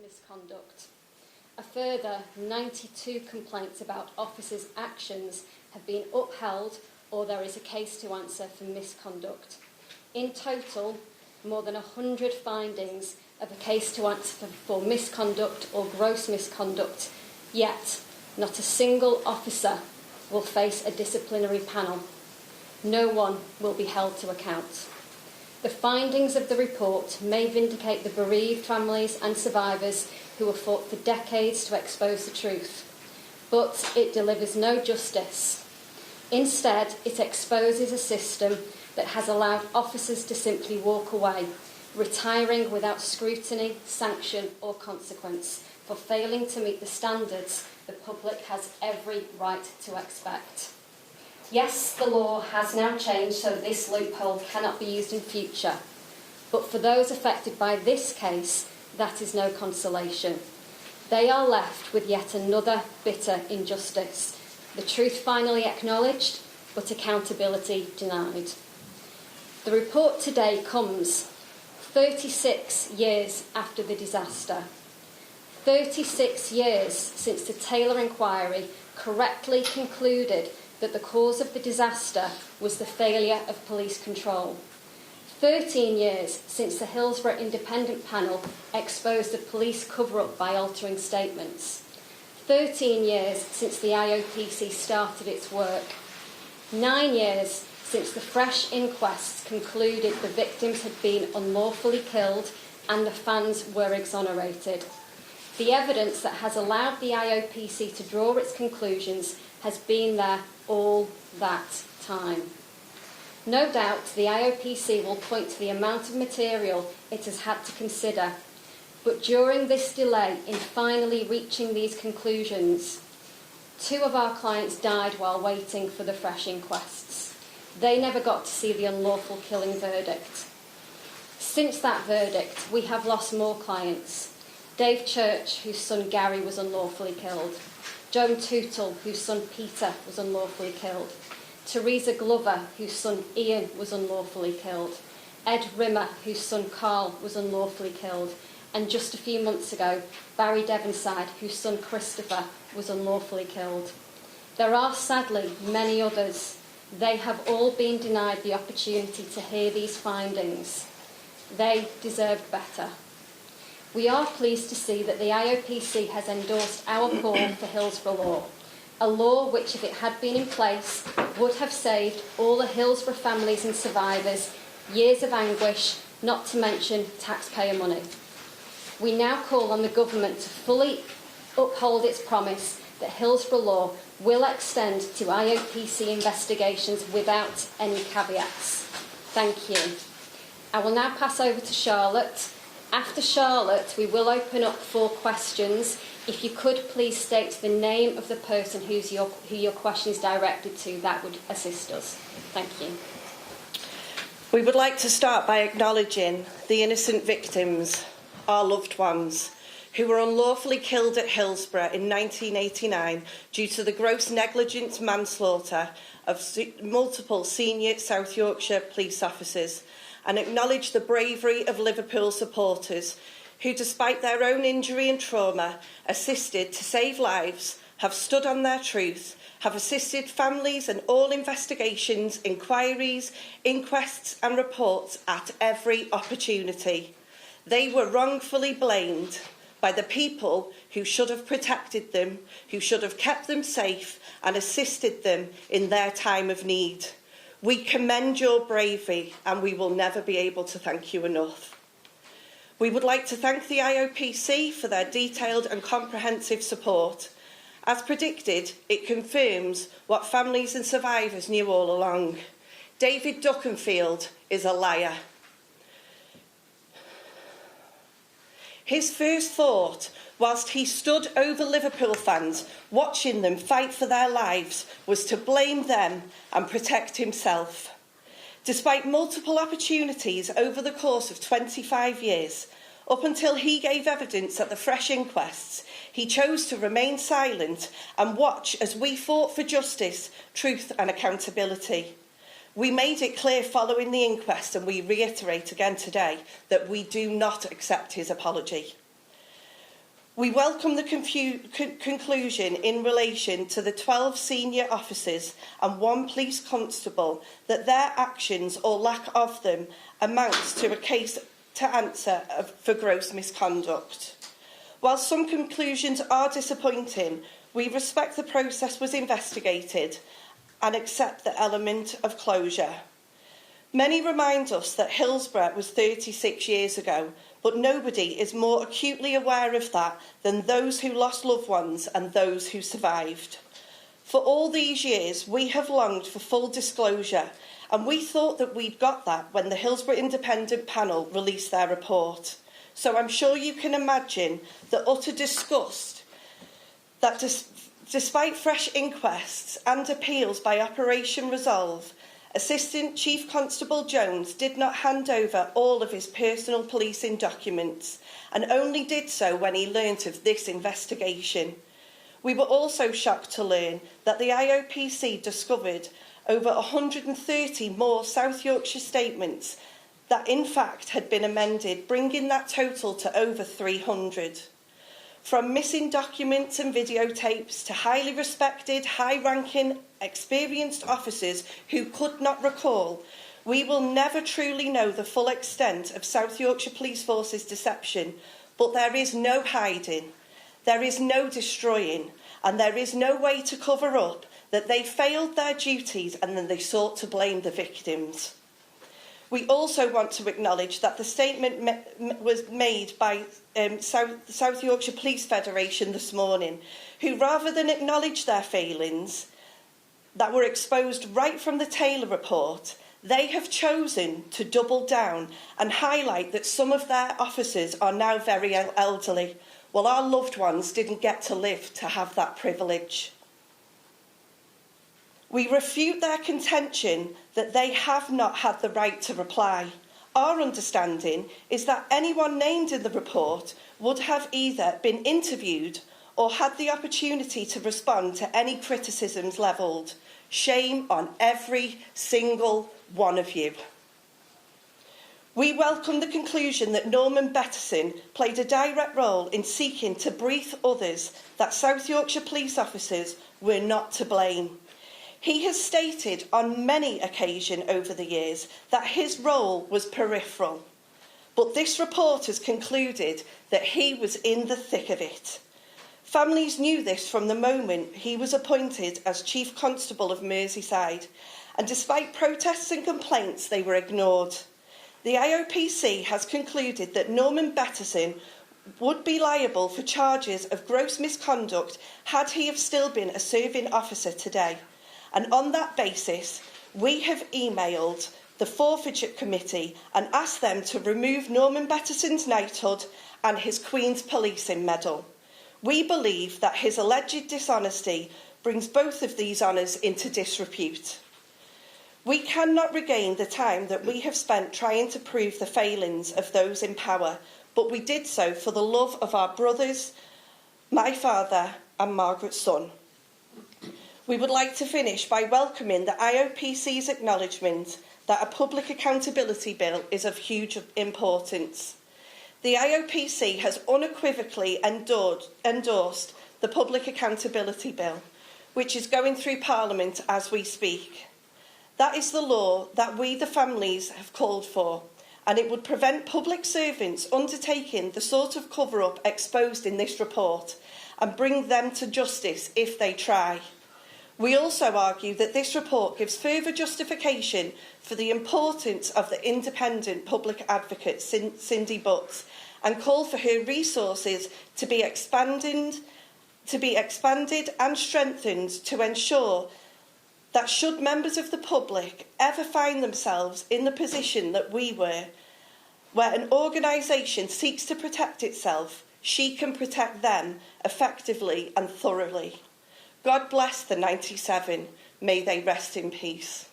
misconduct. A further 92 complaints about officers' actions have been upheld, or there is a case to answer for misconduct. In total, more than 100 findings of a case to answer for misconduct or gross misconduct, yet not a single officer will face a disciplinary panel. No one will be held to account. The findings of the report may vindicate the bereaved families and survivors who have fought for decades to expose the truth, but it delivers no justice. Instead, it exposes a system that has allowed officers to simply walk away, retiring without scrutiny, sanction or consequence for failing to meet the standards the public has every right to expect. Yes, the law has now changed so that this loophole cannot be used in future, but for those affected by this case, that is no consolation. They are left with yet another bitter injustice. The truth finally acknowledged, but accountability denied. The report today comes 36 years after the disaster. 36 years since the Taylor inquiry correctly concluded that the cause of the disaster was the failure of police control. 13 years since the Hillsborough Independent Panel exposed the police cover-up by altering statements. 13 years since the IOPC started its work. 9 years since the fresh inquests concluded the victims had been unlawfully killed and the fans were exonerated. The evidence that has allowed the IOPC to draw its conclusions has been there all that time. No doubt the IOPC will point to the amount of material it has had to consider, but during this delay in finally reaching these conclusions, 2 of our clients died while waiting for the fresh inquests. They never got to see the unlawful killing verdict. Since that verdict, we have lost more clients. Dave Church, whose son Gary was unlawfully killed. Joan Tootle, whose son Peter was unlawfully killed. Teresa Glover, whose son Ian was unlawfully killed. Ed Rimmer, whose son Carl was unlawfully killed. And just a few months ago, Barry Devonside, whose son Christopher was unlawfully killed. There are sadly many others. They have all been denied the opportunity to hear these findings. They deserved better. We are pleased to see that the IOPC has endorsed our call for Hillsborough law, a law which, if it had been in place, would have saved all the Hillsborough families and survivors years of anguish, not to mention taxpayer money. We now call on the government to fully uphold its promise that Hillsborough law will extend to IOPC investigations without any caveats. Thank you. I will now pass over to Charlotte. After Charlotte, we will open up for questions. If you could please state the name of the person who your question is directed to, that would assist us. Thank you. We would like to start by acknowledging the innocent victims, our loved ones, who were unlawfully killed at Hillsborough in 1989 due to the gross negligence manslaughter of multiple senior South Yorkshire Police officers, and acknowledge the bravery of Liverpool supporters who, despite their own injury and trauma, assisted to save lives, have stood on their truth, have assisted families and all investigations, inquiries, inquests and reports at every opportunity. They were wrongfully blamed by the people who should have protected them, who should have kept them safe and assisted them in their time of need. We commend your bravery and we will never be able to thank you enough. We would like to thank the IOPC for their detailed and comprehensive support. As predicted, it confirms what families and survivors knew all along. David Duckenfield is a liar. His first thought, whilst he stood over Liverpool fans, watching them fight for their lives, was to blame them and protect himself. Despite multiple opportunities over the course of 25 years, up until he gave evidence at the fresh inquests, he chose to remain silent and watch as we fought for justice, truth and accountability. We made it clear following the inquest, and we reiterate again today, that we do not accept his apology. We welcome the conclusion in relation to the 12 senior officers and 1 police constable that their actions or lack of them amounts to a case to answer for gross misconduct. While some conclusions are disappointing, we respect the process was investigated and accept the element of closure. Many remind us that Hillsborough was 36 years ago, but nobody is more acutely aware of that than those who lost loved ones and those who survived. For all these years, we have longed for full disclosure, and we thought that we'd got that when the Hillsborough Independent Panel released their report. So I'm sure you can imagine the utter disgust that despite fresh inquests and appeals by Operation Resolve, Assistant Chief Constable Jones did not hand over all of his personal policing documents and only did so when he learnt of this investigation. We were also shocked to learn that the IOPC discovered over 130 more South Yorkshire statements that in fact had been amended, bringing that total to over 300. From missing documents and videotapes to highly respected, high-ranking, experienced officers who could not recall, we will never truly know the full extent of South Yorkshire Police Force's deception, but there is no hiding, there is no destroying, and there is no way to cover up that they failed their duties and then they sought to blame the victims. We also want to acknowledge that the statement was made by South Yorkshire Police Federation this morning, who rather than acknowledge their failings that were exposed right from the Taylor report, they have chosen to double down and highlight that some of their officers are now very elderly, while our loved ones didn't get to live to have that privilege. We refute their contention that they have not had the right to reply. Our understanding is that anyone named in the report would have either been interviewed or had the opportunity to respond to any criticisms levelled. Shame on every single one of you. We welcome the conclusion that Norman Betterson played a direct role in seeking to brief others that South Yorkshire police officers were not to blame. He has stated on many occasions over the years that his role was peripheral, but this report has concluded that he was in the thick of it. Families knew this from the moment he was appointed as Chief Constable of Merseyside, and despite protests and complaints, they were ignored. The IOPC has concluded that Norman Betterson would be liable for charges of gross misconduct had he have still been a serving officer today. And on that basis, we have emailed the Forfeiture Committee and asked them to remove Norman Betterson's knighthood and his Queen's Policing Medal. We believe that his alleged dishonesty brings both of these honours into disrepute. We cannot regain the time that we have spent trying to prove the failings of those in power, but we did so for the love of our brothers, my father and Margaret's son. We would like to finish by welcoming the IOPC's acknowledgement that a public accountability bill is of huge importance. The IOPC has unequivocally endorsed the Public Accountability Bill, which is going through Parliament as we speak. That is the law that we, the families, have called for, and it would prevent public servants undertaking the sort of cover-up exposed in this report and bring them to justice if they try. We also argue that this report gives further justification for the importance of the independent public advocate, Cindy Butts, and call for her resources to be expanded and strengthened to ensure that should members of the public ever find themselves in the position that we were, where an organisation seeks to protect itself, she can protect them effectively and thoroughly. God bless the 97. May they rest in peace.